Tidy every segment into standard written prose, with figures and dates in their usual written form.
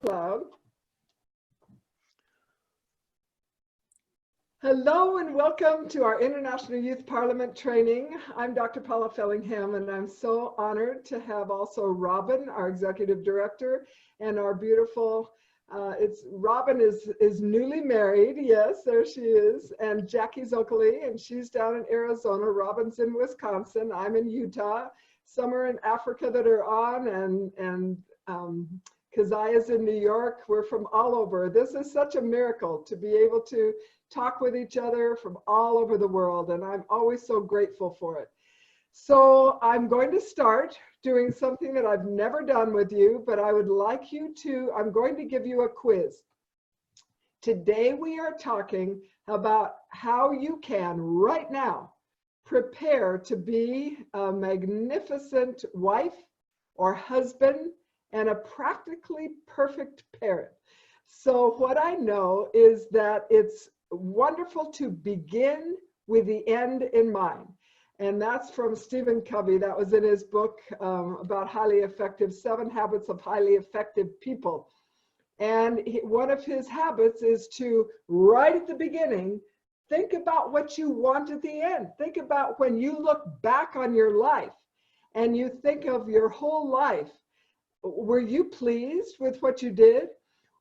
cloud. Hello and welcome to our International Youth Parliament training. I'm Dr. Paula Fellingham, and I'm so honored to have also Robin, our Executive Director, and our beautiful, Robin is newly married. Yes, there she is. And Jackie's Oakley, and she's down in Arizona. Robin's in Wisconsin. I'm in Utah. Some are in Africa that are on, and Keziah's in New York. We're from all over. This is such a miracle to be able to talk with each other from all over the world, and I'm always so grateful for it. So I'm going to start doing something that I've never done with you, but I would like you to, I'm going to give you a quiz. Today we are talking about how you can, right now, prepare to be a magnificent wife or husband and a practically perfect parent. So what I know is that it's wonderful to begin with the end in mind. And that's from Stephen Covey. That was in his book about highly effective, 7 Habits of Highly Effective People. And one of his habits is to, right at the beginning, think about what you want at the end. Think about when you look back on your life and you think of your whole life. Were you pleased with what you did?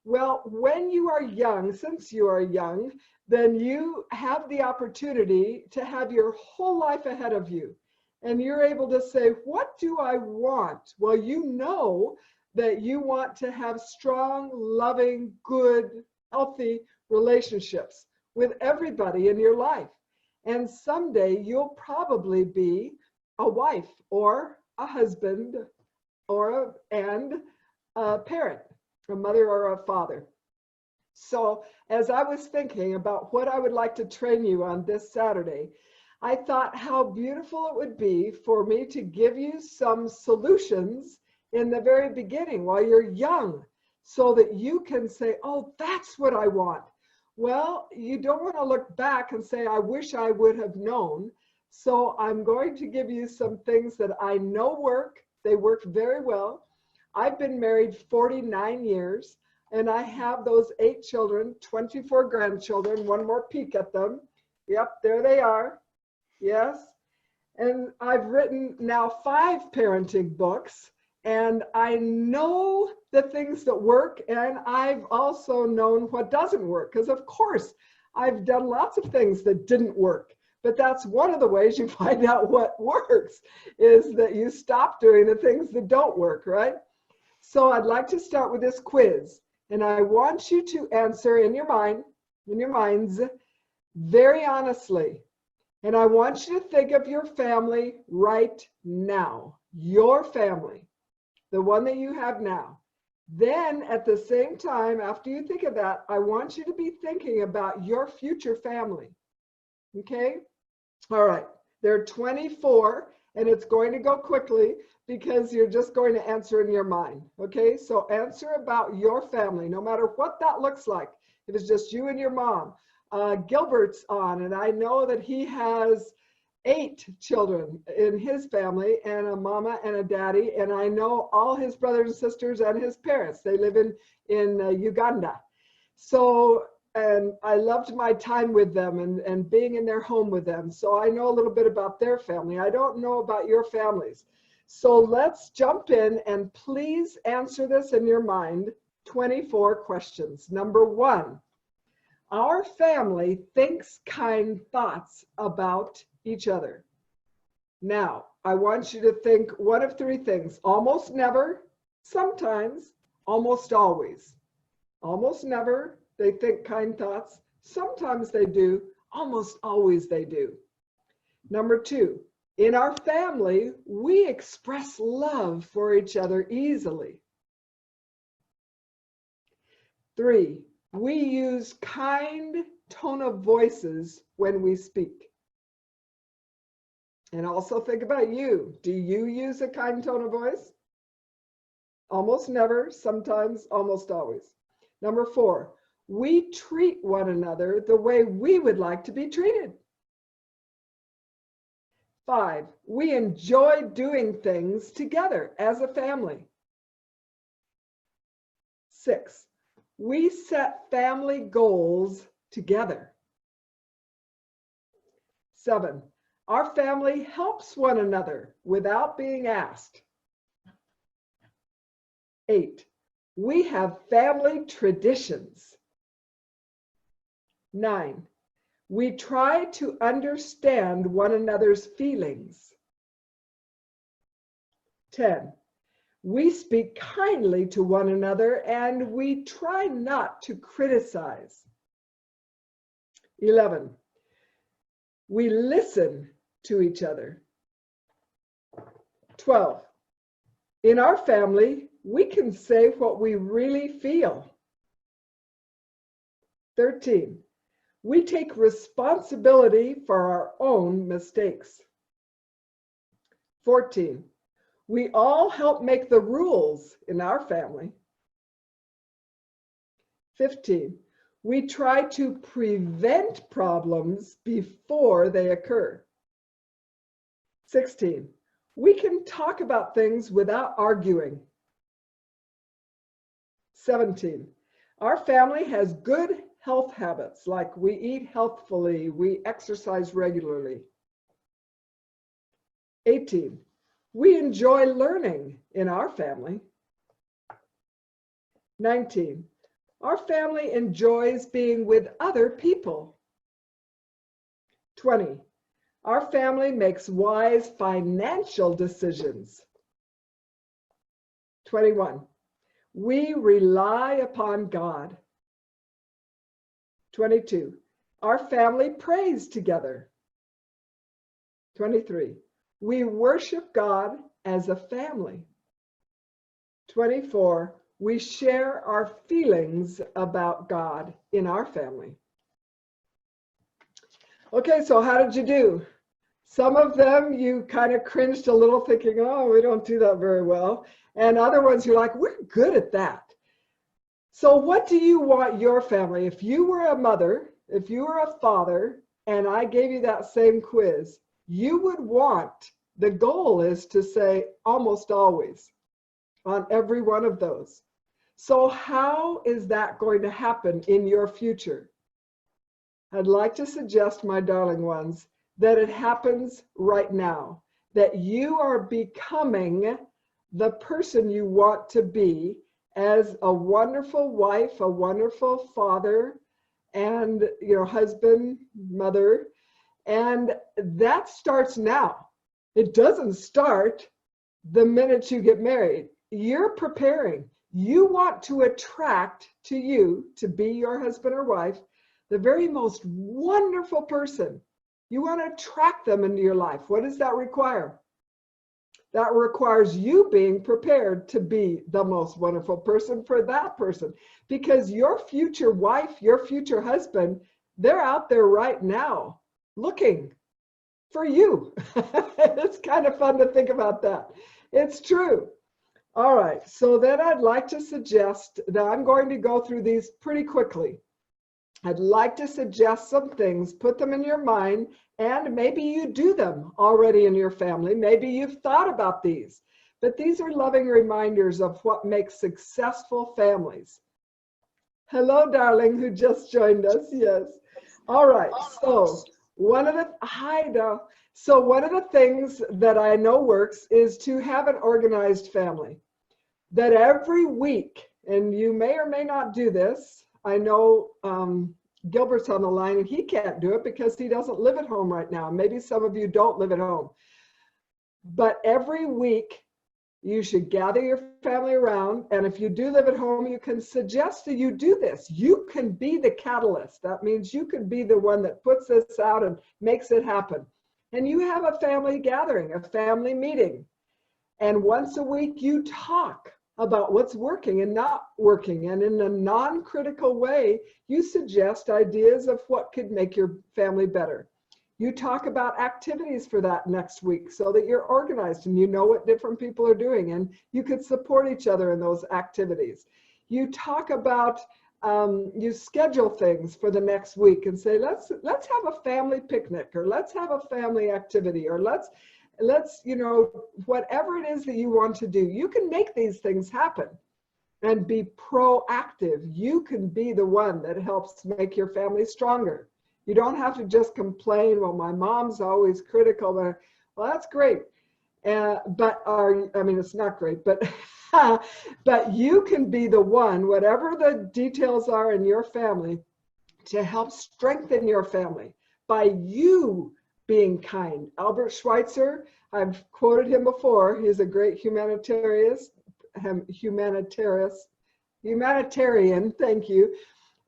Well, when you are young, since you are young, then you have the opportunity to have your whole life ahead of you. And you're able to say, what do I want? Well, you know that you want to have strong, loving, good, healthy relationships with everybody in your life. And someday you'll probably be a wife or a husband or a parent, a mother or a father. So as I was thinking about what I would like to train you on this Saturday, I thought how beautiful it would be for me to give you some solutions in the very beginning while you're young, so that you can say, oh, that's what I want. Well, you don't want to look back and say, I wish I would have known. So I'm going to give you some things that I know work. They work very well. I've been married 49 years. And I have those 8 children, 24 grandchildren, one more peek at them. Yep, there they are. Yes. And I've written now 5 parenting books, and I know the things that work, and I've also known what doesn't work, because of course I've done lots of things that didn't work. But that's one of the ways you find out what works, is that you stop doing the things that don't work, right? So I'd like to start with this quiz. And I want you to answer in your minds, very honestly. And I want you to think of your family right now, your family, the one that you have now. Then at the same time, after you think of that, I want you to be thinking about your future family. Okay? All right. There are 24, and it's going to go quickly, because you're just going to answer in your mind, okay? So answer about your family, no matter what that looks like. If it's just you and your mom. Gilbert's on, and I know that he has 8 children in his family, and a mama and a daddy, and I know all his brothers and sisters and his parents. They live in Uganda. So, and I loved my time with them and being in their home with them. So I know a little bit about their family. I don't know about your families. So let's jump in, and please answer this in your mind. 24 questions. Number 1, our family thinks kind thoughts about each other. Now, I want you to think one of 3 things: almost never, sometimes, almost always. Almost never, they think kind thoughts. Sometimes they do, almost always they do. Number 2, in our family, we express love for each other easily. 3, we use kind tone of voices when we speak. And also think about you. Do you use a kind tone of voice? Almost never, sometimes, almost always. Number 4, we treat one another the way we would like to be treated. 5, we enjoy doing things together as a family. 6, we set family goals together. 7, our family helps one another without being asked. 8, we have family traditions. 9, we try to understand one another's feelings. 10, we speak kindly to one another and we try not to criticize. 11, we listen to each other. 12, in our family, we can say what we really feel. 13, we take responsibility for our own mistakes. 14, we all help make the rules in our family. 15, we try to prevent problems before they occur. 16, we can talk about things without arguing. 17, our family has good health habits, like we eat healthfully, we exercise regularly. 18, we enjoy learning in our family. 19, our family enjoys being with other people. 20, our family makes wise financial decisions. 21, we rely upon God. 22, our family prays together. 23, we worship God as a family. 24, we share our feelings about God in our family. Okay, so how did you do? Some of them you kind of cringed a little thinking, oh, we don't do that very well. And other ones you're like, we're good at that. So what do you want your family? If you were a mother, if you were a father, and I gave you that same quiz, you would want, the goal is to say almost always on every one of those. So how is that going to happen in your future? I'd like to suggest, my darling ones, that it happens right now, that you are becoming the person you want to be as a wonderful wife, a wonderful father, and husband, mother, and that starts now. It doesn't start the minute you get married. You're preparing. You want to attract to you, to be your husband or wife, the very most wonderful person. You want to attract them into your life. What does that require? That requires you being prepared to be the most wonderful person for that person, because your future wife, your future husband, they're out there right now looking for you. It's kind of fun to think about that. It's true. All right, so then I'd like to suggest that I'm going to go through these pretty quickly. I'd like to suggest some things, put them in your mind, and maybe you do them already in your family. Maybe you've thought about these, but these are loving reminders of what makes successful families. Hello, darling, who just joined us. Yes. All right. So one of the things that I know works is to have an organized family. That every week, and you may or may not do this. I know Gilbert's on the line and he can't do it because he doesn't live at home right now. Maybe some of you don't live at home. But every week, you should gather your family around. And if you do live at home, you can suggest that you do this. You can be the catalyst. That means you can be the one that puts this out and makes it happen. And you have a family gathering, a family meeting. And once a week, you talk about what's working and not working. And in a non-critical way, you suggest ideas of what could make your family better. You talk about activities for that next week so that you're organized and you know what different people are doing and you could support each other in those activities. You talk about, you schedule things for the next week and say, let's have a family picnic, or let's have a family activity, or let's, whatever it is that you want to do, you can make these things happen. and be proactive. You can be the one that helps make your family stronger. You don't have to just complain, well, my mom's always critical. Well, that's great. It's not great, but but you can be the one, whatever the details are in your family, to help strengthen your family by you being kind. Albert Schweitzer, I've quoted him before. He's a great humanitarian, thank you.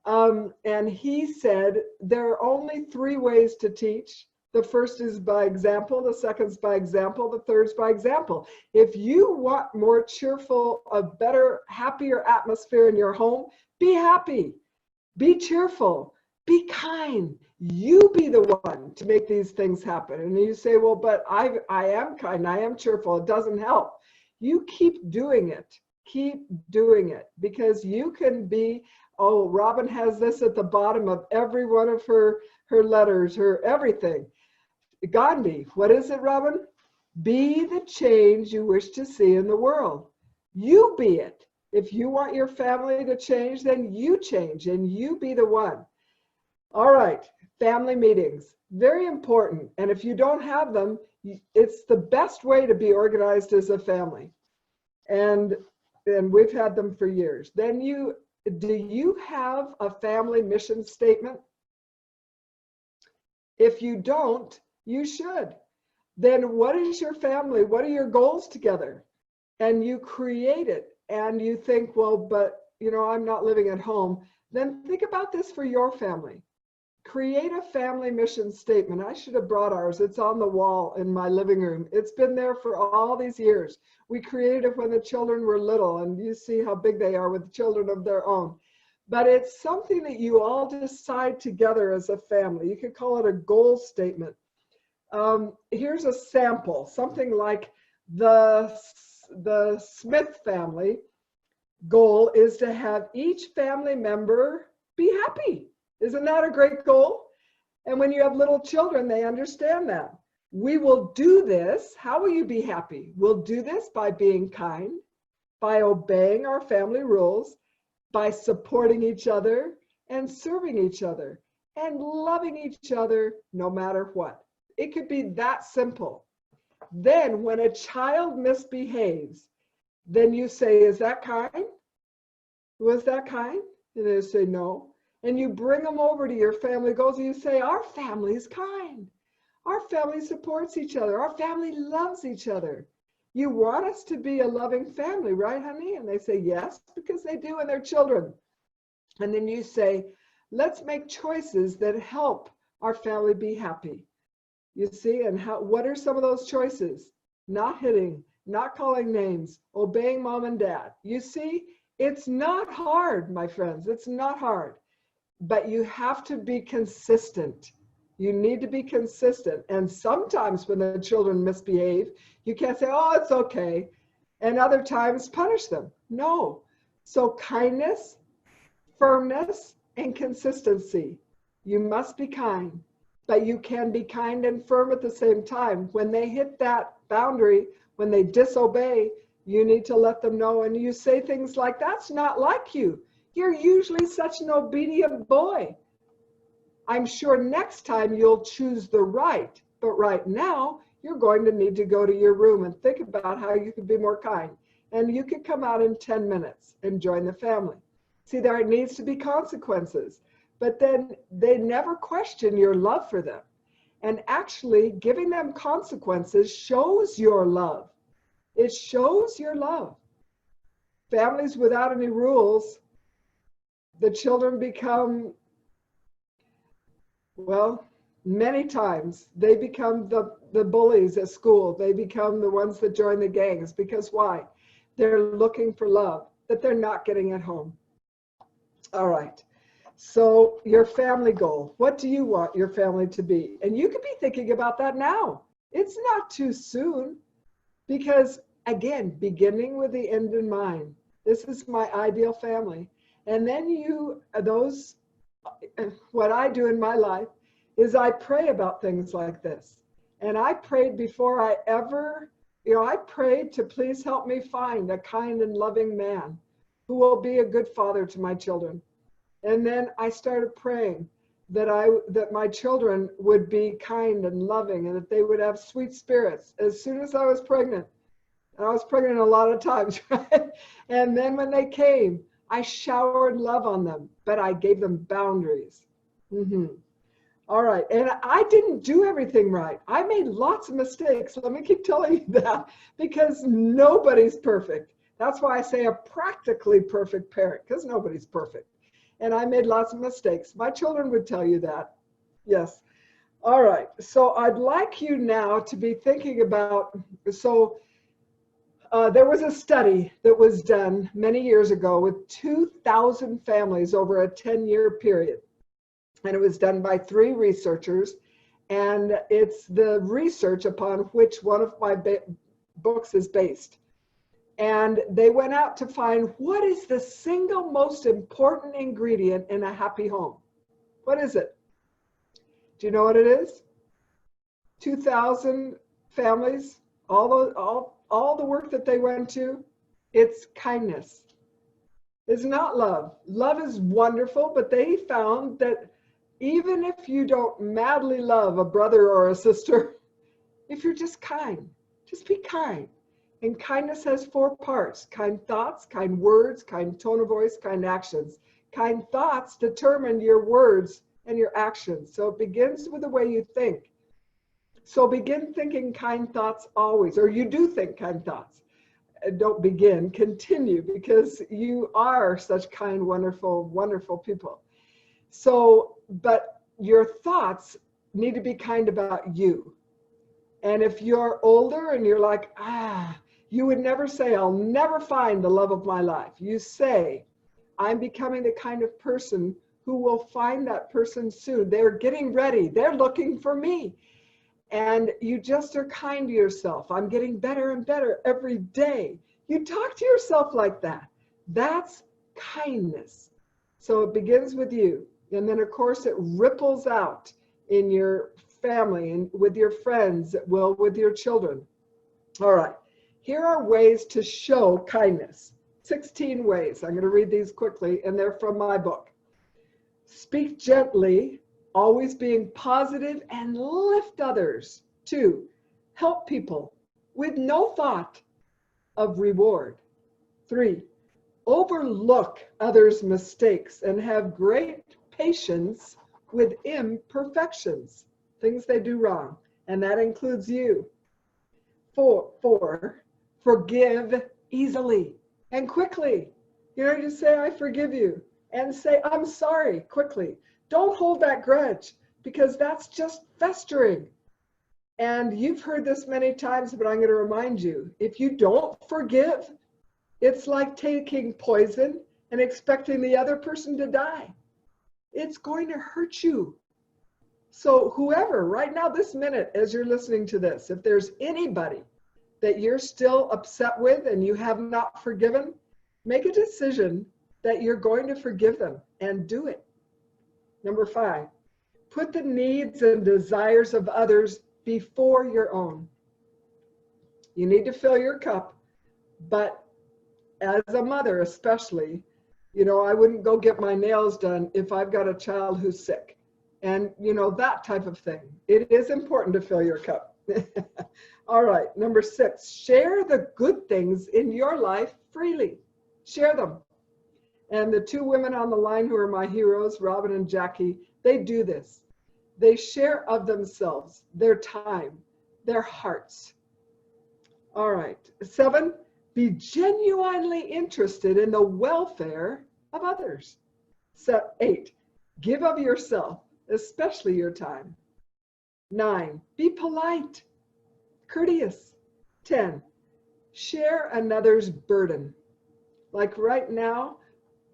And he said, there are only 3 ways to teach. The first is by example, the second is by example, the third is by example. If you want more cheerful, a better, happier atmosphere in your home, be happy, be cheerful, be kind. You be the one to make these things happen. And you say, well, but I am kind, I am cheerful, it doesn't help. You keep doing it. Keep doing it, because you can be, oh, Robin has this at the bottom of every one of her letters, her everything. Gandhi, what is it, Robin? Be the change you wish to see in the world. You be it. If you want your family to change, then you change and you be the one. All right, family meetings, very important. And if you don't have them, it's the best way to be organized as a family. And we've had them for years. Then do you have a family mission statement? If you don't, you should. Then what is your family? What are your goals together? And you create it and you think, well, but I'm not living at home. Then think about this for your family. Create a family mission statement. I should have brought ours. It's on the wall in my living room. It's been there for all these years. We created it when the children were little, and you see how big they are with children of their own. But it's something that you all decide together as a family. You could call it a goal statement. Here's a sample, something like the Smith family goal is to have each family member be happy. Isn't that a great goal? And when you have little children, they understand that. We will do this. How will you be happy? We'll do this by being kind, by obeying our family rules, by supporting each other and serving each other and loving each other no matter what. It could be that simple. Then when a child misbehaves, then you say, is that kind? Was that kind? And they say no. And you bring them over to your family goals and you say, our family is kind. Our family supports each other. Our family loves each other. You want us to be a loving family, right, honey? And they say, yes, because they do, and they're children. And then you say, let's make choices that help our family be happy. You see, and what are some of those choices? Not hitting, not calling names, obeying mom and dad. You see, it's not hard, my friends. It's not hard. But you have to be consistent. You need to be consistent. And sometimes when the children misbehave, you can't say, oh, it's okay. And other times punish them. No. So kindness, firmness, and consistency. You must be kind, but you can be kind and firm at the same time. When they hit that boundary, when they disobey, you need to let them know. And you say things like, that's not like you. You're usually such an obedient boy. I'm sure next time you'll choose the right, but right now you're going to need to go to your room and think about how you can be more kind. And you can come out in 10 minutes and join the family. See, there needs to be consequences, but then they never question your love for them. And actually giving them consequences shows your love. It shows your love. Families without any rules, the children become, well, many times they become the bullies at school. They become the ones that join the gangs. Because why? They're looking for love that they're not getting at home. All right. So your family goal, what do you want your family to be? And you could be thinking about that now. It's not too soon, because again, beginning with the end in mind. This is my ideal family. And then what I do in my life is I pray about things like this. And I prayed before I ever, I prayed to please help me find a kind and loving man who will be a good father to my children. And then I started praying that my children would be kind and loving and that they would have sweet spirits as soon as I was pregnant. And I was pregnant a lot of times, right? And then when they came, I showered love on them, but I gave them boundaries. All right. And I didn't do everything right. I made lots of mistakes. Let me keep telling you that, because nobody's perfect. That's why I say a practically perfect parent, because nobody's perfect. And I made lots of mistakes. My children would tell you that. Yes. All right. So I'd like you now to be thinking about, there was a study that was done many years ago with 2,000 families over a 10-year period. And it was done by 3 researchers. And it's the research upon which one of my books is based. And they went out to find what is the single most important ingredient in a happy home. What is it? Do you know what it is? 2,000 families, all the work that they went to, it's kindness. It's not love. Love is wonderful, but they found that even if you don't madly love a brother or a sister, if you're just kind, just be kind. And kindness has 4 parts: kind thoughts, kind words, kind tone of voice, kind actions. Kind thoughts determine your words and your actions. So it begins with the way you think. So begin thinking kind thoughts always, or you do think kind thoughts. Don't begin, continue, because you are such kind, wonderful, wonderful people. So, but your thoughts need to be kind about you. And if you're older and you're like, you would never say, I'll never find the love of my life. You say, I'm becoming the kind of person who will find that person soon. They're getting ready. They're looking for me. And you just are kind to yourself. I'm getting better and better every day. You talk to yourself like that. That's kindness. So it begins with you. And then, of course, it ripples out in your family and with your friends, with your children. All right. Here are ways to show kindness. 16 ways. I'm going to read these quickly, and they're from my book. Speak gently, always being positive, and lift others. 2, help people with no thought of reward. 3, overlook others' mistakes and have great patience with imperfections, things they do wrong, and that includes you. 4, forgive easily and quickly. Just say, I forgive you, and say, I'm sorry, quickly. Don't hold that grudge, because that's just festering. And you've heard this many times, but I'm going to remind you, if you don't forgive, it's like taking poison and expecting the other person to die. It's going to hurt you. So whoever, right now, this minute, as you're listening to this, if there's anybody that you're still upset with and you have not forgiven, make a decision that you're going to forgive them and do it. Number 5, put the needs and desires of others before your own. You need to fill your cup, but as a mother especially, I wouldn't go get my nails done if I've got a child who's sick. And, that type of thing. It is important to fill your cup. All right, number 6, share the good things in your life freely. Share them. And the 2 women on the line who are my heroes, Robin and Jackie, they do this. They share of themselves, their time, their hearts. All right, 7, be genuinely interested in the welfare of others. 8, give of yourself, especially your time. 9, be polite, courteous. 10, share another's burden. Like right now,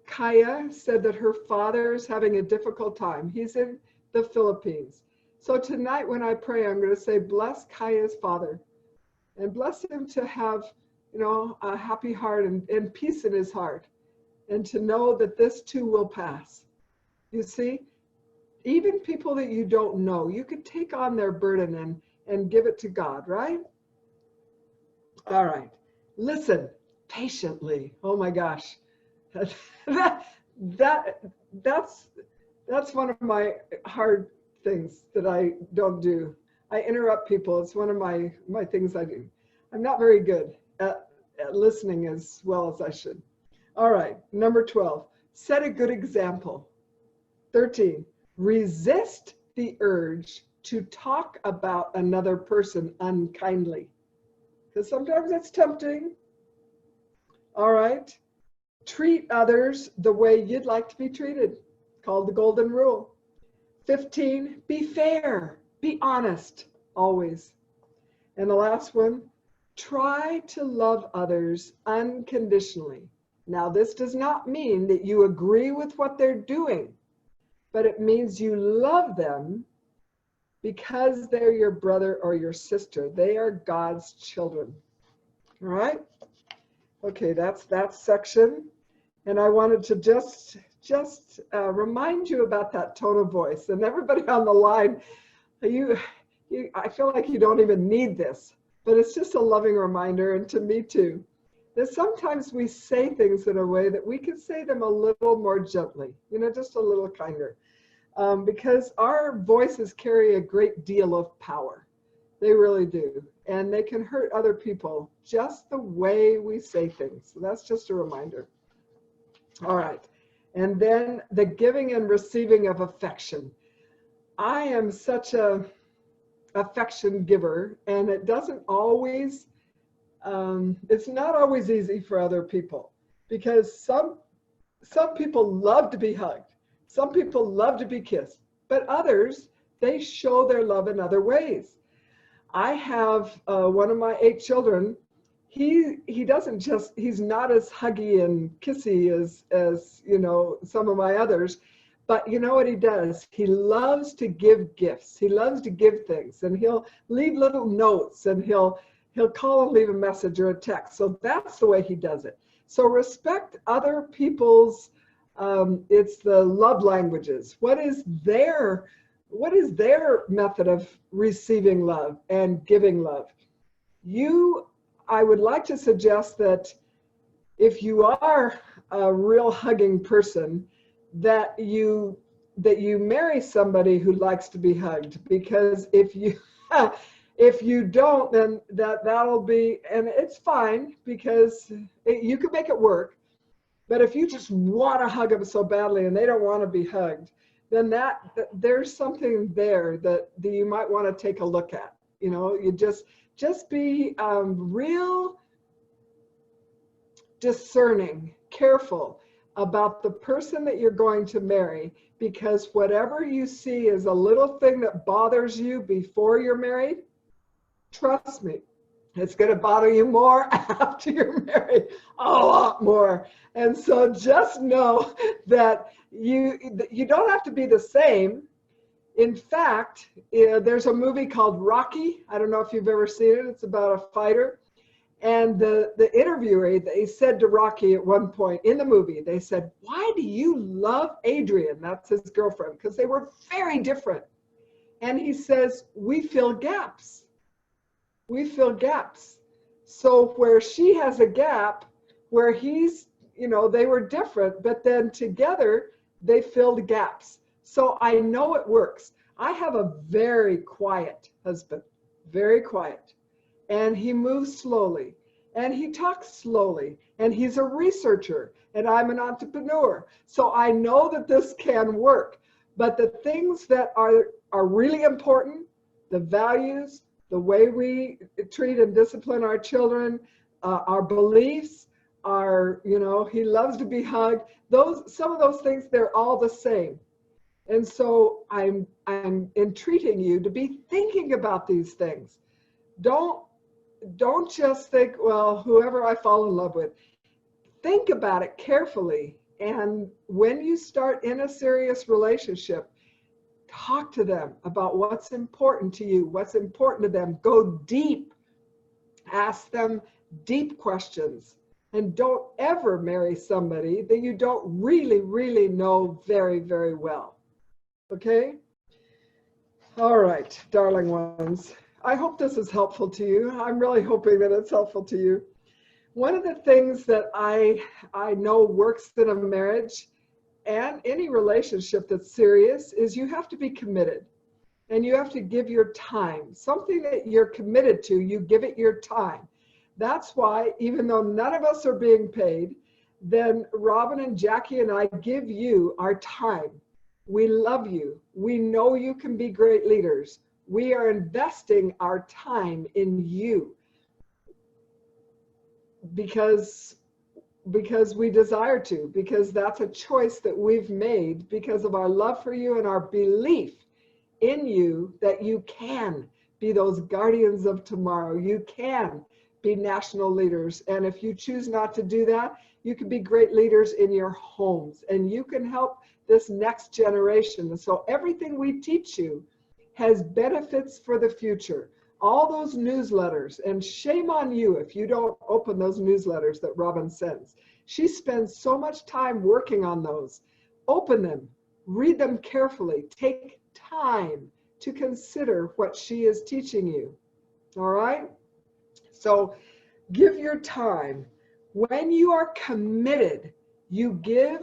Kaya said that her father is having a difficult time. He's in the Philippines. So tonight when I pray, I'm going to say, bless Kaya's father and bless him to have, a happy heart and peace in his heart, and to know that this too will pass. You see, even people that you don't know, you could take on their burden and give it to God, right? All right. Listen patiently. Oh my gosh. That's one of my hard things that I don't do. I interrupt people. It's one of my things I do. I'm not very good at listening as well as I should. All right, number 12, set a good example. 13, resist the urge to talk about another person unkindly, because sometimes it's tempting. All right, treat others the way you'd like to be treated, called the golden rule. 15, be fair, be honest, always. And the last one, try to love others unconditionally. Now, this does not mean that you agree with what they're doing, but it means you love them because they're your brother or your sister. They are God's children. All right? Okay, that's that section. And I wanted to just remind you about that tone of voice. And everybody on the line, I feel like you don't even need this, but it's just a loving reminder, and to me too, that sometimes we say things in a way that we can say them a little more gently, just a little kinder, because our voices carry a great deal of power. They really do. And they can hurt other people just the way we say things. So that's just a reminder. All right. And then the giving and receiving of affection. I am such a affection giver, and it doesn't always, it's not always easy for other people, because some people love to be hugged. Some people love to be kissed, but others, they show their love in other ways. I have one of my 8 children. He doesn't just, he's not as huggy and kissy as some of my others, but you know what he does? He loves to give gifts. He loves to give things, and he'll leave little notes, and he'll call and leave a message or a text. So that's the way he does it. So respect other people's, it's the love languages. What is their method of receiving love and giving love? I would like to suggest that if you are a real hugging person, that you marry somebody who likes to be hugged, because if you don't, then that'll be, and it's fine, because you can make it work. But if you just want to hug them so badly and they don't want to be hugged, then there's something there that you might want to take a look at. You just be real discerning, careful about the person that you're going to marry, because whatever you see is a little thing that bothers you before you're married, trust me, it's going to bother you more after you're married, a lot more. And so just know that you don't have to be the same. In fact, there's a movie called Rocky. I don't know if you've ever seen it. It's about a fighter. And the interviewer, they said to Rocky at one point in the movie, they said, "Why do you love Adrian?" That's his girlfriend, because they were very different. And he says, "We fill gaps. We fill gaps." So where she has a gap, where he's, they were different, but then together they filled gaps. So I know it works. I have a very quiet husband, very quiet. And he moves slowly, and he talks slowly, and he's a researcher, and I'm an entrepreneur. So I know that this can work. But the things that are really important, the values, the way we treat and discipline our children, our beliefs, he loves to be hugged. Some of those things, they're all the same. And so I'm entreating you to be thinking about these things. Don't just think, well, whoever I fall in love with. Think about it carefully. And when you start in a serious relationship, talk to them about what's important to you, what's important to them. Go deep. Ask them deep questions. And don't ever marry somebody that you don't really, really know very, very well. Okay? All right, darling ones. I hope this is helpful to you. I'm really hoping that it's helpful to you. One of the things that I know works in a marriage and any relationship that's serious is you have to be committed and you have to give your time. Something that you're committed to, you give it your time. That's why, even though none of us are being paid, then Robin and Jackie and I give you our time. We love you. We know you can be great leaders. We are investing our time in you because we desire to, because that's a choice that we've made because of our love for you and our belief in you that you can be those guardians of tomorrow. You can be national leaders. And if you choose not to do that, you can be great leaders in your homes and you can help this next generation. So everything we teach you has benefits for the future. All those newsletters, and shame on you if you don't open those newsletters that Robin sends. She spends so much time working on those. Open them, read them carefully, take time to consider what she is teaching you. All right? So give your time. When you are committed, you give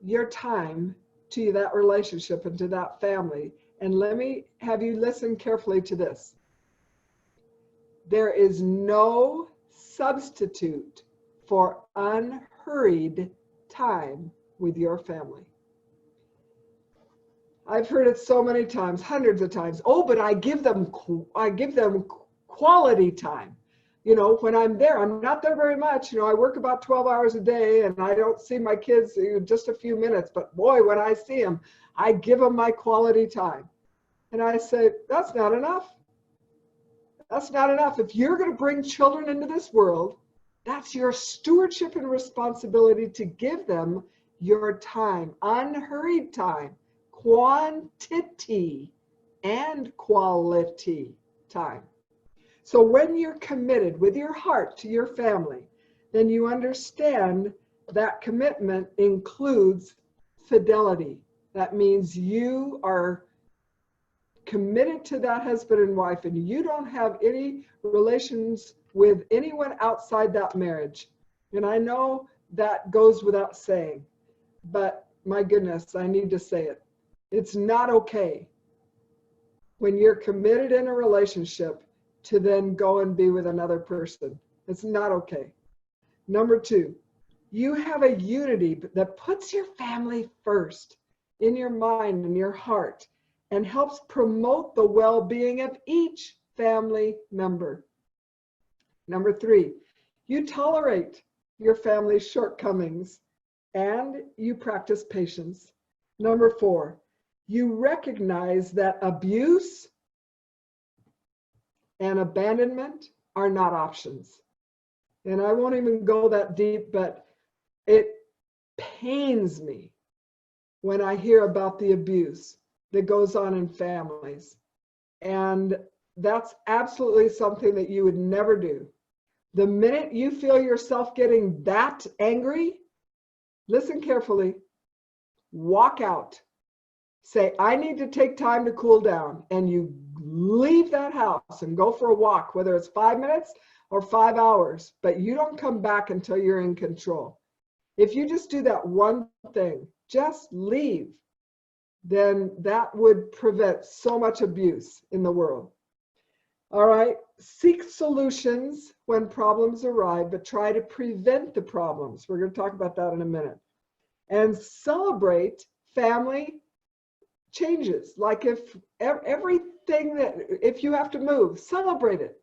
your time to that relationship and to that family. And let me have you listen carefully to this. There is no substitute for unhurried time with your family. I've heard it so many times, hundreds of times. Oh, but I give them quality time. You know, when I'm there, I'm not there very much. You know, I work about 12 hours a day and I don't see my kids just a few minutes. But boy, when I see them, I give them my quality time. And I say, that's not enough. That's not enough. If you're going to bring children into this world, that's your stewardship and responsibility to give them your time, unhurried time, quantity and quality time. So when you're committed with your heart to your family, then you understand that commitment includes fidelity. That means you are committed to that husband and wife and you don't have any relations with anyone outside that marriage. And I know that goes without saying, but my goodness, I need to say it. It's not okay when you're committed in a relationship to then go and be with another person. It's not okay. Number two, you have a unity that puts your family first in your mind and your heart and helps promote the well-being of each family member. Number three, you tolerate your family's shortcomings and you practice patience. Number four, you recognize that abuse and abandonment are not options. And I won't even go that deep, but it pains me when I hear about the abuse that goes on in families. And that's absolutely something that you would never do. The minute you feel yourself getting that angry, listen carefully, walk out. Say, I need to take time to cool down. And you leave that house and go for a walk, whether it's 5 minutes or 5 hours, but you don't come back until you're in control. If you just do that one thing, just leave, then that would prevent so much abuse in the world. All right, seek solutions when problems arrive, but try to prevent the problems. We're going to talk about that in a minute. And celebrate family changes. Like if everything that, if you have to move, celebrate it.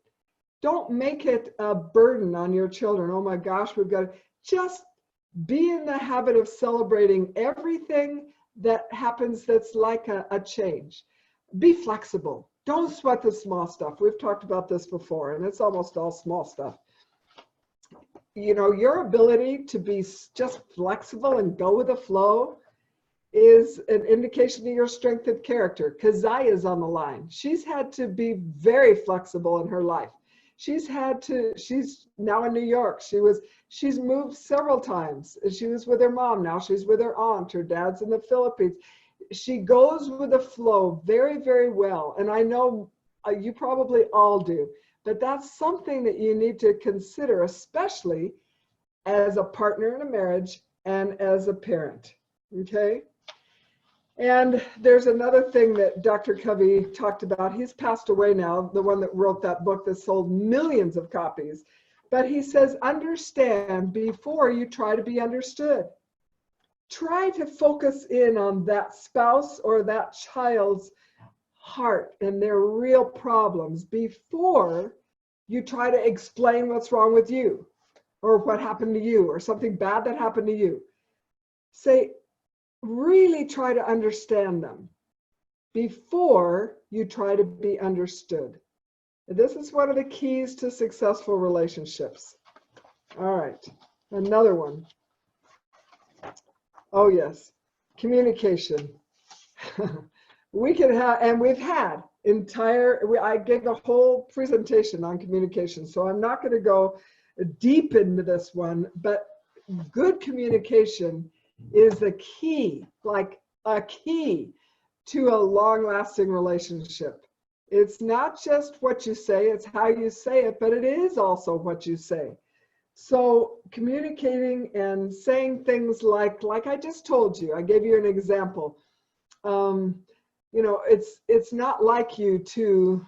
Don't make it a burden on your children. Oh my gosh, we've got to just be in the habit of celebrating everything that happens that's like a change. Be flexible. Don't sweat the small stuff. We've talked about this before, and it's almost all small stuff. You know, your ability to be just flexible and go with the flow is an indication of your strength of character. Keziah is on the line. She's had to be very flexible in her life. She's now in New York. She's moved several times. She was with her mom. Now she's with her aunt. Her dad's in the Philippines. She goes with the flow very, very well. And I know you probably all do, but that's something that you need to consider, especially as a partner in a marriage, and as a parent, okay? And there's another thing that Dr. Covey talked about. He's passed away now, the one that wrote that book that sold millions of copies. But he says, understand before you try to be understood. Try to focus in on that spouse or that child's heart and their real problems before you try to explain what's wrong with you or what happened to you or something bad that happened to you. Say, really try to understand them before you try to be understood. This is one of the keys to successful relationships. All right, another one. Oh yes, communication. We can have, and we've had I gave a whole presentation on communication, so I'm not going to go deep into this one, but good communication is the key, like a key to a long-lasting relationship. It's not just what you say, it's how you say it, but it is also what you say. So communicating and saying things like I just told you, I gave you an example. You know, it's not like you to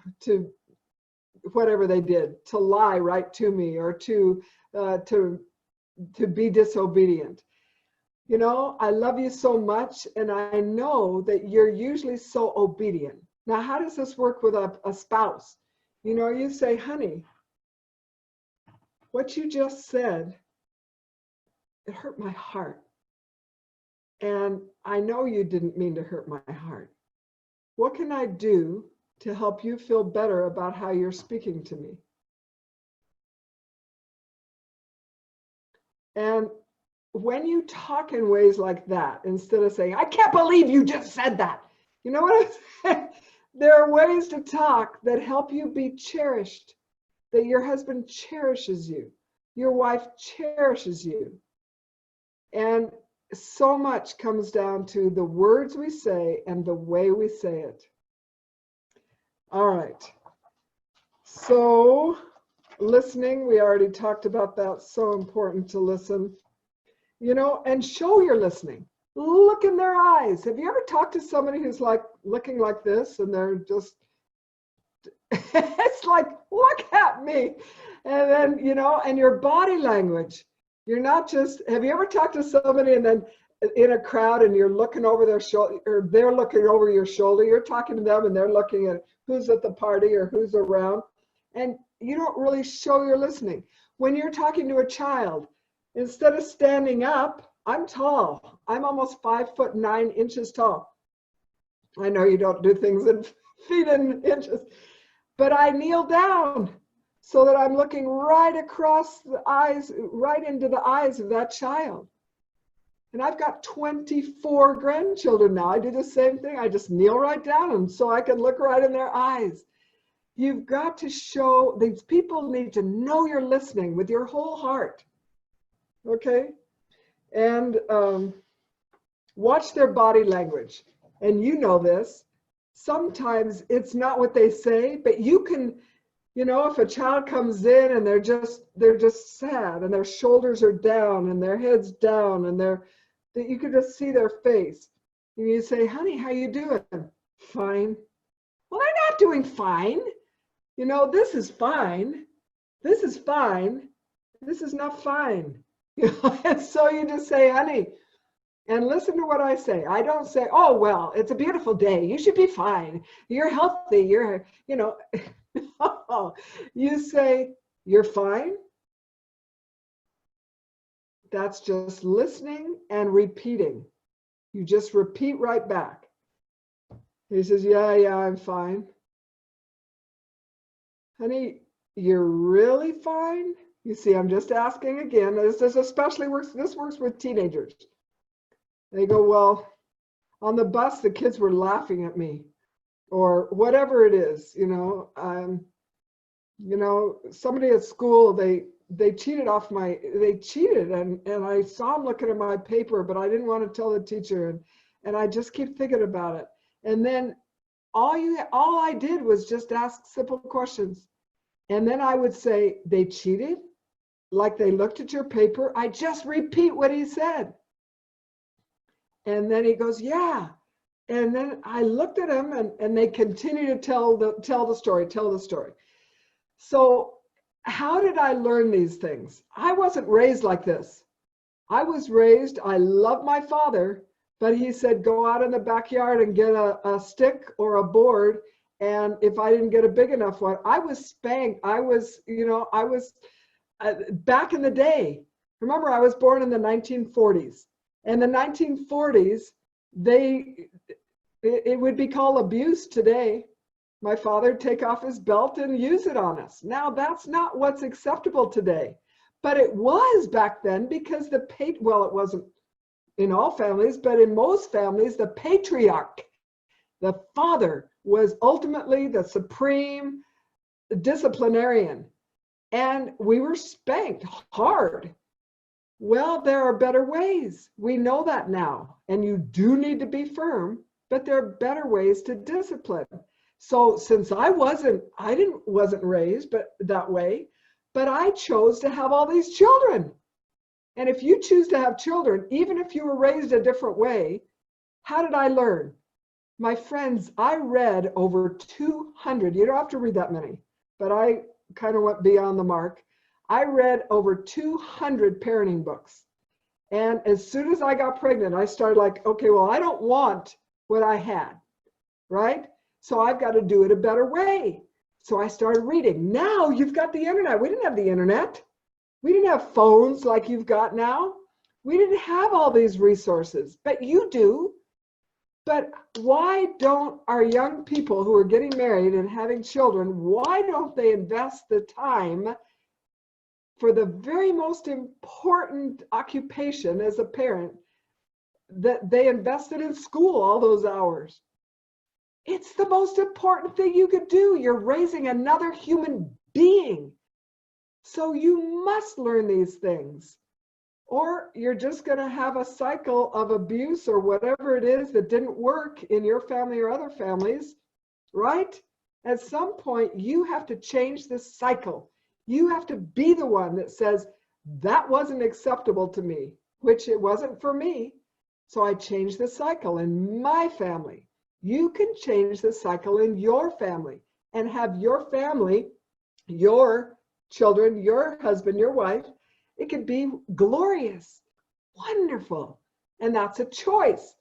whatever they did, to lie right to me or to be disobedient. You know, I love you so much, and I know that you're usually so obedient. Now, how does this work with a spouse? You know, you say, honey, what you just said, it hurt my heart. And I know you didn't mean to hurt my heart. What can I do to help you feel better about how you're speaking to me? And when you talk in ways like that, instead of saying, I can't believe you just said that. You know what I'm saying? There are ways to talk that help you be cherished, that your husband cherishes you, your wife cherishes you. And so much comes down to the words we say and the way we say it. All right. So listening, we already talked about that. So important to listen, you know, and show you're listening. Look in their eyes. Have you ever talked to somebody who's like looking like this and they're just, it's like, look at me. And then, you know, and your body language. You're not just, have you ever talked to somebody and then in a crowd and you're looking over their shoulder, or they're looking over your shoulder, you're talking to them and they're looking at who's at the party or who's around, and you don't really show you're listening. When you're talking to a child, instead of standing up, I'm tall. I'm almost 5'9" tall. I know you don't do things in feet and inches, but I kneel down so that I'm looking right across the eyes, right into the eyes of that child. And I've got 24 grandchildren now. I do the same thing. I just kneel right down and so I can look right in their eyes. You've got to show, these people need to know you're listening with your whole heart. Okay? And watch their body language. And you know this. Sometimes it's not what they say, but you can, you know, if a child comes in and they're just sad and their shoulders are down and their head's down and you can just see their face. And you say, honey, how you doing? Fine. Well, they're not doing fine. You know, this is fine. This is fine. This is not fine. You know, and so you just say, honey, and listen to what I say. I don't say, oh, well, it's a beautiful day. You should be fine. You're healthy. You're, you know, you say, you're fine. That's just listening and repeating. You just repeat right back. He says, yeah, I'm fine. Honey, you're really fine? You see, I'm just asking again. This especially works with teenagers. They go, well, on the bus, the kids were laughing at me, or whatever it is, you know, somebody at school, they cheated and I saw them looking at my paper, but I didn't want to tell the teacher, and I just keep thinking about it. And then all I did was just ask simple questions. And then I would say, they cheated? like they looked at your paper, I just repeat what he said. And then he goes, yeah. And then I looked at him, and they continue to tell the story. So how did I learn these things? I wasn't raised like this. I was raised, I love my father, but he said, go out in the backyard and get a stick or a board. And if I didn't get a big enough one, I was spanked. I was back in the day. Remember, I was born in the 1940s. And the 1940s, it would be called abuse today. My father would take off his belt and use it on us. Now, that's not what's acceptable today. But it was back then, because well, it wasn't in all families, but in most families, the patriarch, the father, was ultimately the supreme disciplinarian. And we were spanked hard. Well, there are better ways. We know that now. And you do need to be firm, but there are better ways to discipline. So since I wasn't raised that way, but I chose to have all these children. And if you choose to have children, even if you were raised a different way, how did I learn? My friends, I read over 200, you don't have to read that many, but I kind of went beyond the mark. I read over 200 parenting books. And as soon as I got pregnant, I started like, okay, well, I don't want what I had, right? So I've got to do it a better way. So I started reading. Now you've got the internet. We didn't have the internet. We didn't have phones like you've got now. We didn't have all these resources, but you do. But why don't our young people who are getting married and having children, why don't they invest the time for the very most important occupation as a parent, that they invested in school all those hours? It's the most important thing you could do. You're raising another human being. So you must learn these things, or you're just going to have a cycle of abuse or whatever it is that didn't work in your family or other families, right? At some point, you have to change this cycle. You have to be the one that says, that wasn't acceptable to me, which it wasn't for me. So I changed the cycle in my family. You can change the cycle in your family and have your family, your children, your husband, your wife, it could be glorious, wonderful. And that's a choice.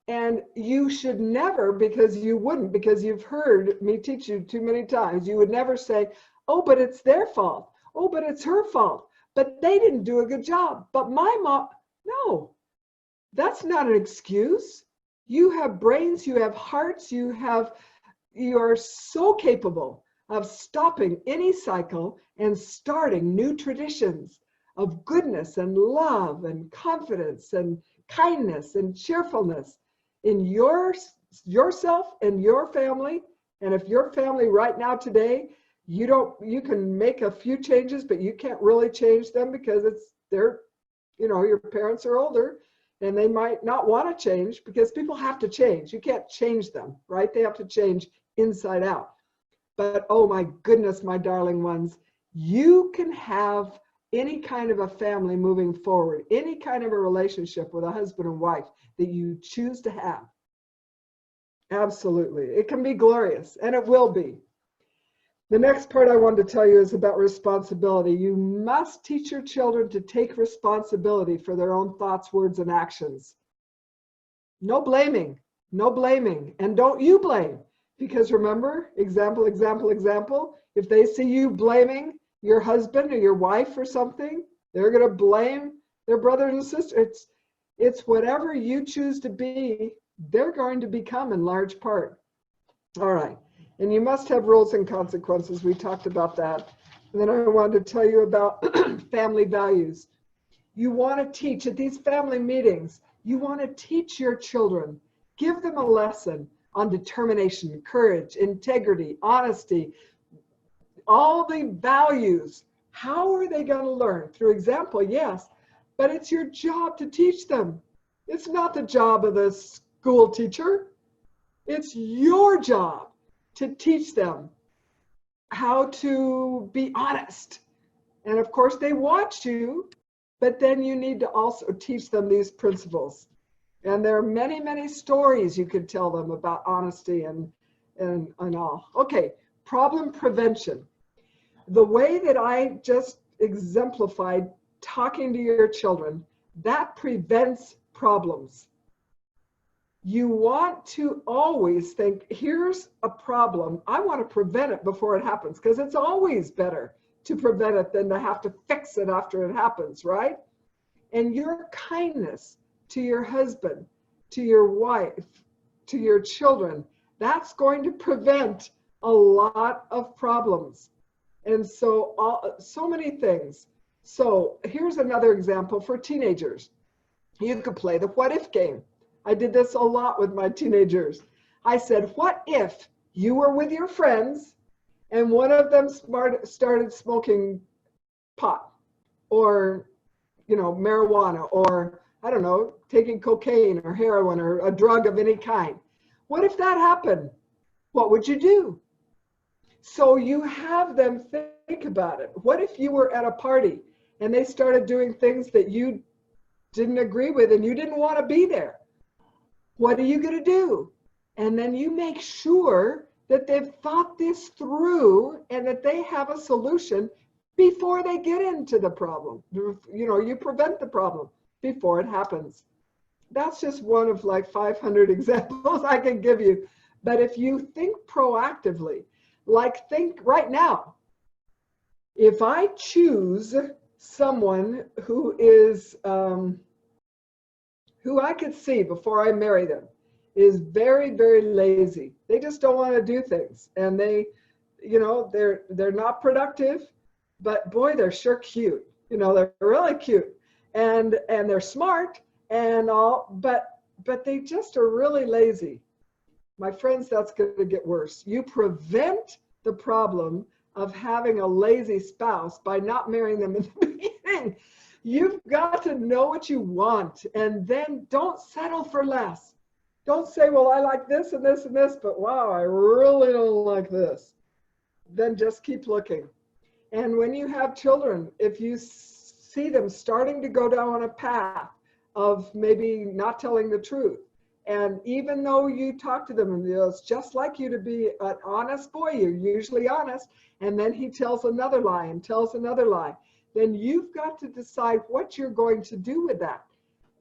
And you should never, because you've heard me teach you too many times, you would never say, oh, but it's their fault. Oh, but it's her fault. But they didn't do a good job. But my mom, no, that's not an excuse. You have brains, you have hearts, you are so capable of stopping any cycle and starting new traditions of goodness and love and confidence and kindness and cheerfulness in yourself and your family. And if your family right now today, you can make a few changes, but you can't really change them because your parents are older and they might not want to change, because people have to change. You can't change them, right? They have to change inside out. But oh my goodness, my darling ones, you can have any kind of a family moving forward, any kind of a relationship with a husband and wife that you choose to have. Absolutely. It can be glorious, and it will be. The next part I wanted to tell you is about responsibility. You must teach your children to take responsibility for their own thoughts, words, and actions. No blaming, no blaming, and don't you blame. Because remember, example, if they see you blaming your husband or your wife for something, they're going to blame their brothers and sisters. It's whatever you choose to be, they're going to become in large part. All right. And you must have rules and consequences. We talked about that. And then I wanted to tell you about family values. You want to teach at these family meetings, you want to teach your children, give them a lesson on determination, courage, integrity, honesty, all the values. How are they going to learn? Through example, yes, but it's your job to teach them. It's not the job of the school teacher. It's your job to teach them how to be honest And of course they watch you, but then you need to also teach them these principles. And there are many, many stories you could tell them about honesty and all. Okay, problem prevention. The way that I just exemplified talking to your children, that prevents problems. You want to always think, here's a problem. I want to prevent it before it happens, because it's always better to prevent it than to have to fix it after it happens, right? And your kindness to your husband, to your wife, to your children, that's going to prevent a lot of problems. And so, so many things. So here's another example for teenagers. You could play the what if game. I did this a lot with my teenagers. I said, what if you were with your friends and one of them started smoking pot or, marijuana, or I don't know, taking cocaine or heroin or a drug of any kind? What if that happened? What would you do? So you have them think about it. What if you were at a party and they started doing things that you didn't agree with and you didn't want to be there? What are you going to do? And then you make sure that they've thought this through and that they have a solution before they get into the problem. You prevent the problem before it happens. That's just one of like 500 examples I can give you. But if you think proactively, like think right now, if I choose someone who is, who I could see before I marry them is very, very lazy. They just don't want to do things. And they're not productive, but boy, they're sure cute. They're really cute and they're smart and all, but they just are really lazy. My friends, that's going to get worse. You prevent the problem of having a lazy spouse by not marrying them in the beginning. You've got to know what you want, and then don't settle for less. Don't say, well, I like this and this and this, but wow, I really don't like this. Then just keep looking. And when you have children, if you see them starting to go down a path of maybe not telling the truth, and even though you talk to them and it's just like you to be an honest boy, you're usually honest, and then he tells another lie and tells another lie, then you've got to decide what you're going to do with that.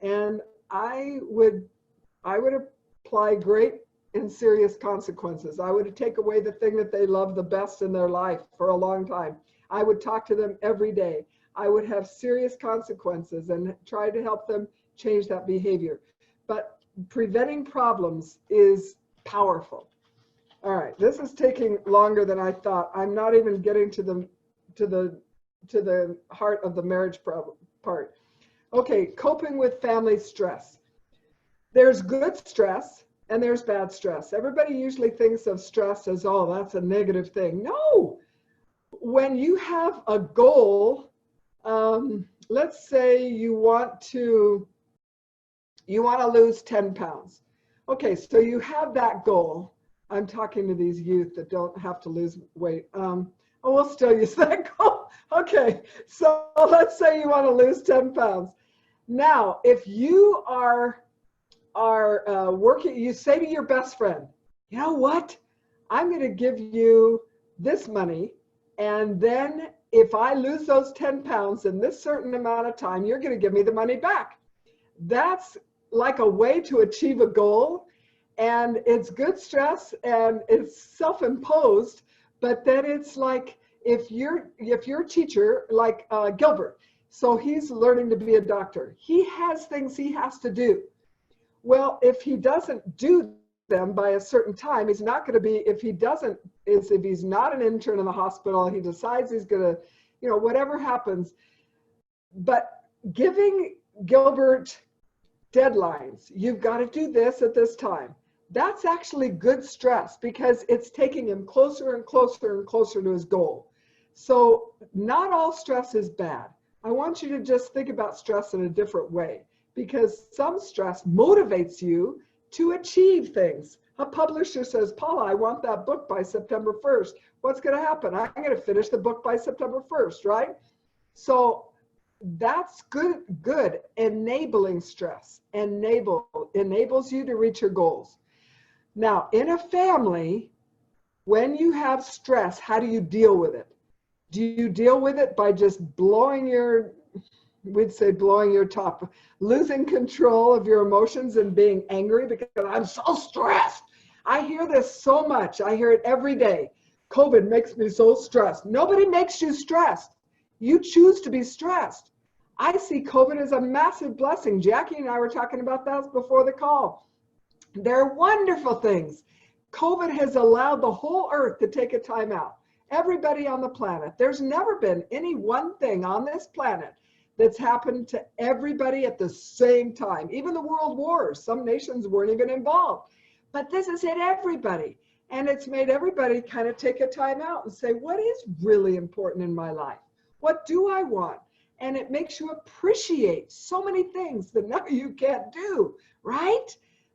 And I would apply great and serious consequences. I would take away the thing that they love the best in their life for a long time. I would talk to them every day. I would have serious consequences and try to help them change that behavior. But preventing problems is powerful. All right, this is taking longer than I thought. I'm not even getting to the heart of the marriage problem part. Okay, coping with family stress. There's good stress and there's bad stress. Everybody usually thinks of stress as, oh, that's a negative thing. No, when you have a goal, let's say you want to lose 10 pounds. Okay, so you have that goal. I'm talking to these youth that don't have to lose weight. We'll still use that goal. Okay, so let's say you want to lose 10 pounds. Now, if you are working, you say to your best friend, you know what? I'm going to give you this money, and then if I lose those 10 pounds in this certain amount of time, you're going to give me the money back. That's like a way to achieve a goal, and it's good stress and it's self-imposed, but then it's like if you're a teacher like Gilbert, so he's learning to be a doctor. He has things he has to do. Well, if he doesn't do them by a certain time, he's not going to be, if he's not an intern in the hospital, he decides he's going to, whatever happens. But giving Gilbert deadlines, you've got to do this at this time. That's actually good stress because it's taking him closer and closer and closer to his goal. So not all stress is bad. I want you to just think about stress in a different way, because some stress motivates you to achieve things. A publisher says, Paula, I want that book by September 1st. What's going to happen? I'm going to finish the book by September 1st, right? So that's good. Enabling stress enables you to reach your goals. Now, in a family, when you have stress, how do you deal with it? Do you deal with it by just we'd say blowing your top, losing control of your emotions and being angry because I'm so stressed? I hear this so much. I hear it every day. COVID makes me so stressed. Nobody makes you stressed. You choose to be stressed. I see COVID as a massive blessing. Jackie and I were talking about that before the call. They're wonderful things. COVID has allowed the whole earth to take a time out. Everybody on the planet. There's never been any one thing on this planet that's happened to everybody at the same time. Even the world wars, some nations weren't even involved. But this has hit everybody. And it's made everybody kind of take a time out and say, what is really important in my life? What do I want? And it makes you appreciate so many things that now you can't do, right?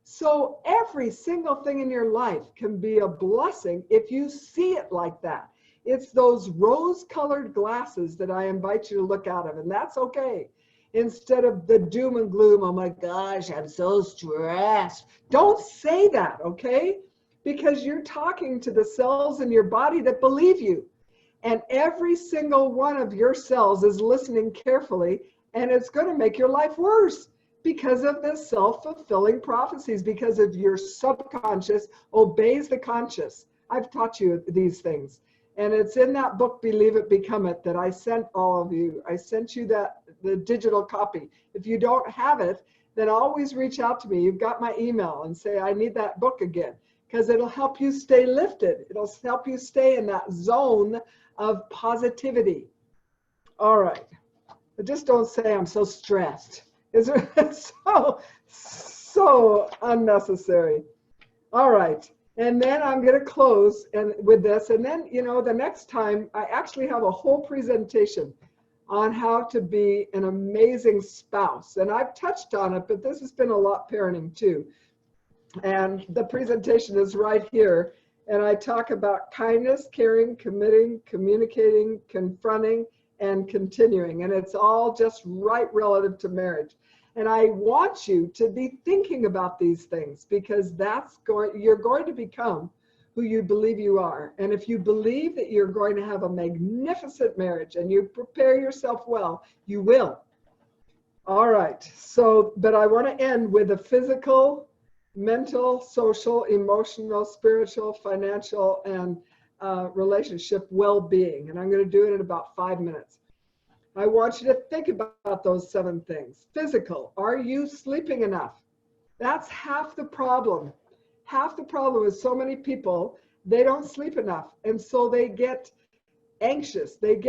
So every single thing in your life can be a blessing if you see it like that. It's those rose-colored glasses that I invite you to look out of, and that's okay. Instead of the doom and gloom, oh my gosh, I'm so stressed. Don't say that, okay? Because you're talking to the cells in your body that believe you. And every single one of your cells is listening carefully, and it's going to make your life worse because of the self-fulfilling prophecies, because of your subconscious obeys the conscious. I've taught you these things. And it's in that book, Believe It, Become It, that I sent all of you. I sent you the digital copy. If you don't have it, then always reach out to me. You've got my email and say, I need that book again, because it'll help you stay lifted. It'll help you stay in that zone of positivity. All right. But just don't say I'm so stressed. It's so unnecessary. All right. And then I'm going to close with this. And then, the next time I actually have a whole presentation on how to be an amazing spouse. And I've touched on it, but this has been a lot parenting too. And the presentation is right here. And I talk about kindness, caring, committing, communicating, confronting, and continuing. And it's all just right relative to marriage. And I want you to be thinking about these things, because you're going to become who you believe you are. And if you believe that you're going to have a magnificent marriage and you prepare yourself well, you will. All right. So, but I want to end with a physical, mental, social, emotional, spiritual, financial, and relationship well-being. And I'm going to do it in about 5 minutes. I want you to think about those 7 things. Physical, are you sleeping enough? That's half the problem. Half the problem is so many people, they don't sleep enough. And so they get anxious. They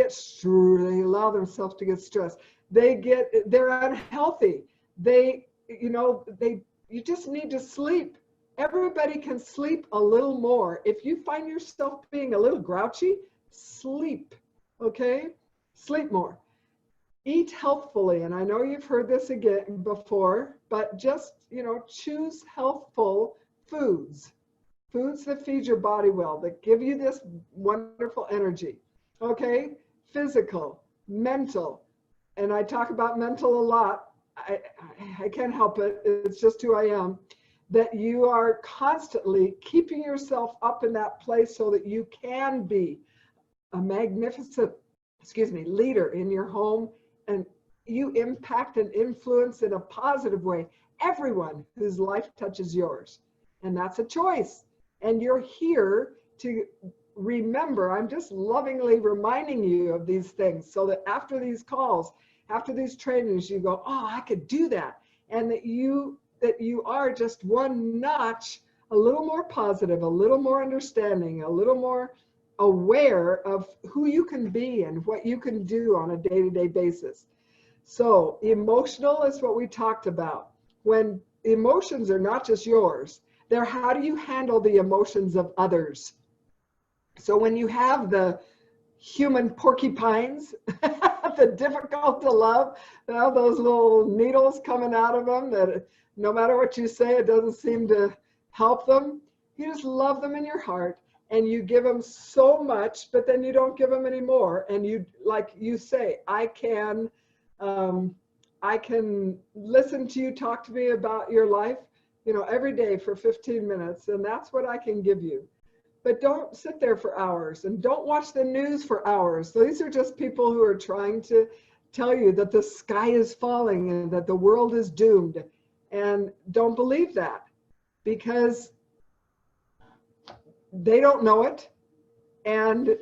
allow themselves to get stressed. They're unhealthy. You just need to sleep. Everybody can sleep a little more. If you find yourself being a little grouchy, sleep, okay? Sleep more. Eat healthfully, and I know you've heard this again before, but just, choose healthful foods that feed your body well, that give you this wonderful energy, okay? Physical, mental, and I talk about mental a lot. I can't help it. It's just who I am. That you are constantly keeping yourself up in that place so that you can be a magnificent, leader in your home, and you impact and influence in a positive way everyone whose life touches yours. And that's a choice. And you're here to remember. I'm just lovingly reminding you of these things so that after these calls, after these trainings, you go, oh, I could do that. And that you are just one notch, a little more positive, a little more understanding, a little more aware of who you can be and what you can do on a day-to-day basis. So emotional is what we talked about. When emotions are not just yours, they're how do you handle the emotions of others? So when you have the human porcupines, the difficult to love, those little needles coming out of them that no matter what you say, it doesn't seem to help them. You just love them in your heart. and you give them so much, but then you don't give them any more. And you, like you say, I can listen to you talk to me about your life, every day for 15 minutes, and that's what I can give you. But don't sit there for hours, and don't watch the news for hours. These are just people who are trying to tell you that the sky is falling and that the world is doomed. And don't believe that, because they don't know it. And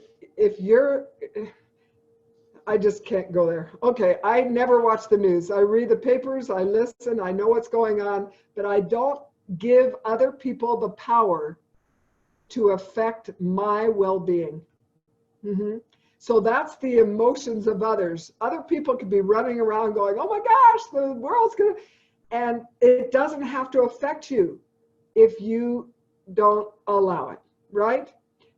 I just can't go there. Okay, I never watch the news. I read the papers, I listen, I know what's going on, but I don't give other people the power to affect my well-being. So that's the emotions of others. Other people could be running around going, oh my gosh, the world's gonna, and it doesn't have to affect you if you don't allow it, right?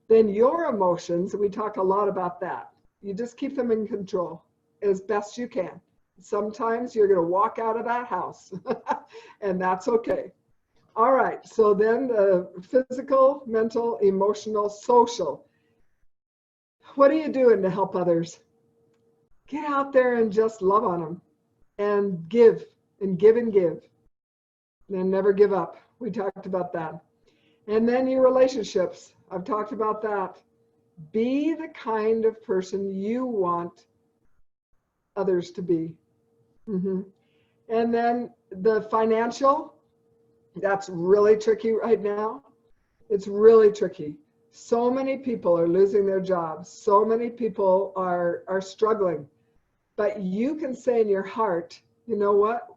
Then your emotions, we talk a lot about that. You just keep them in control as best you can. Sometimes you're going to walk out of that house and that's okay. All right. So then the physical, mental, emotional, social. What are you doing to help others? Get out there and just love on them and give and give and give. And never give up. We talked about that. And then your relationships. I've talked about that. Be the kind of person you want others to be. And then the financial, that's really tricky right now. It's really tricky. So many people are losing their jobs. So many people are struggling. But you can say in your heart, you know what?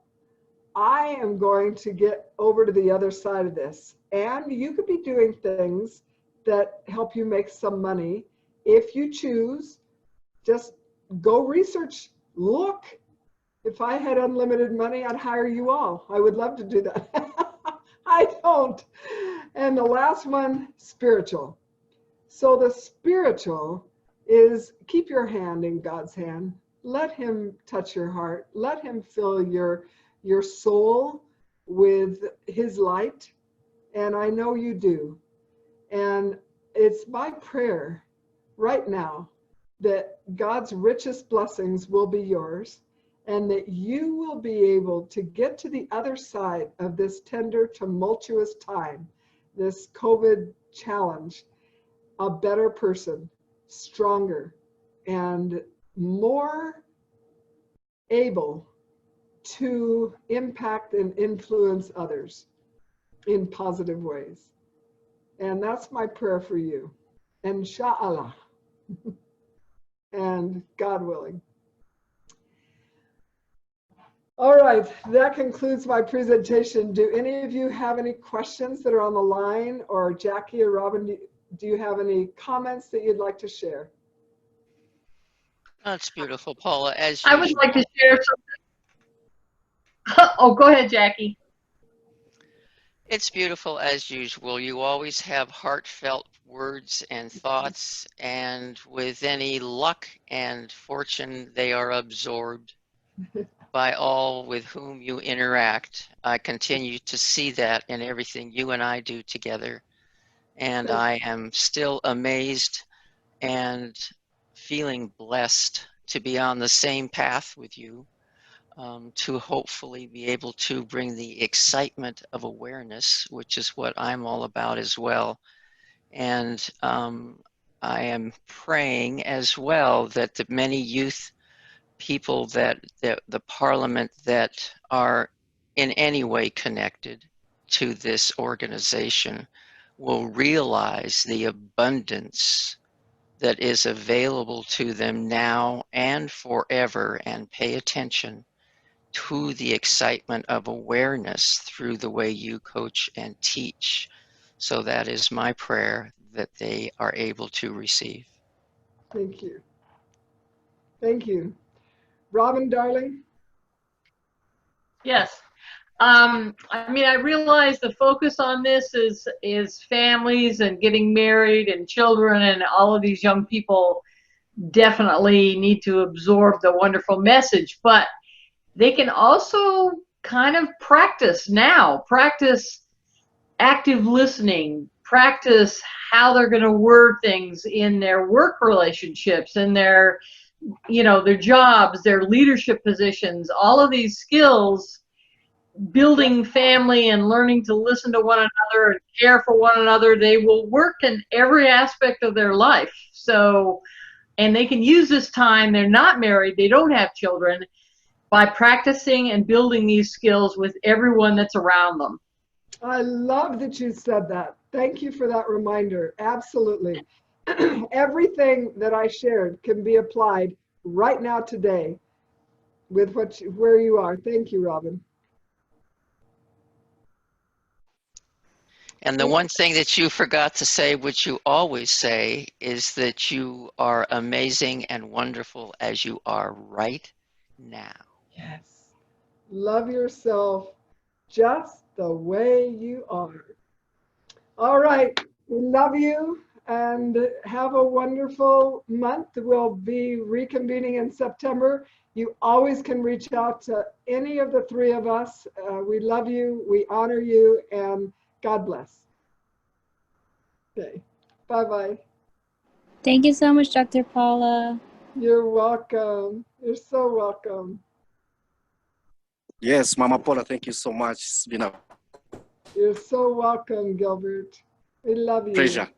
I am going to get over to the other side of this. And you could be doing things that help you make some money. If you choose, just go research, look. If I had unlimited money, I'd hire you all. I would love to do that. I don't. And the last one, spiritual. So the spiritual is keep your hand in God's hand. Let him touch your heart. Let him fill your soul with his light. And I know you do. And it's my prayer right now that God's richest blessings will be yours, and that you will be able to get to the other side of this tender, tumultuous time, this COVID challenge, a better person, stronger, and more able to impact and influence others in positive ways. And that's my prayer for you. Inshallah. And God willing. All right, that concludes my presentation. Do any of you have any questions that are on the line? Or Jackie or Robin, do you have any comments that you'd like to share? That's beautiful, Paula. As I would like to share something. Oh, go ahead, Jackie. It's beautiful as usual. You always have heartfelt words and thoughts, and with any luck and fortune, they are absorbed by all with whom you interact. I continue to see that in everything you and I do together, and I am still amazed and feeling blessed to be on the same path with you. To hopefully be able to bring the excitement of awareness, which is what I'm all about as well. And I am praying as well that the many youth people that the Parliament that are in any way connected to this organization will realize the abundance that is available to them now and forever, and pay attention to the excitement of awareness through the way you coach and teach. So that is my prayer, that they are able to receive. Thank you. Thank you. Robin, darling? Yes. I mean, I realize the focus on this is families and getting married and children, and all of these young people definitely need to absorb the wonderful message, but they can also kind of practice now, practice active listening, practice how they're going to word things in their work relationships, in their, you know, their jobs, their leadership positions, all of these skills, building family and learning to listen to one another and care for one another, they will work in every aspect of their life. So, and they can use this time, they're not married, they don't have children, by practicing and building these skills with everyone that's around them. I love that you said that. Thank you for that reminder. Absolutely. Everything that I shared can be applied right now today with where you are. Thank you, Robin. And the one thing that you forgot to say, which you always say, is that you are amazing and wonderful as you are right now. Yes. Love yourself just the way you are. All right. We love you and have a wonderful month. We'll be reconvening in September. You always can reach out to any of the three of us. We love you. We honor you. And God bless. Okay. Bye-bye. Thank you so much, Dr. Paula. You're welcome. You're so welcome. Yes, Mama Paula, thank you so much. It's been a You're so welcome, Gilbert. We love you. pleasure.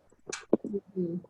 Mhm.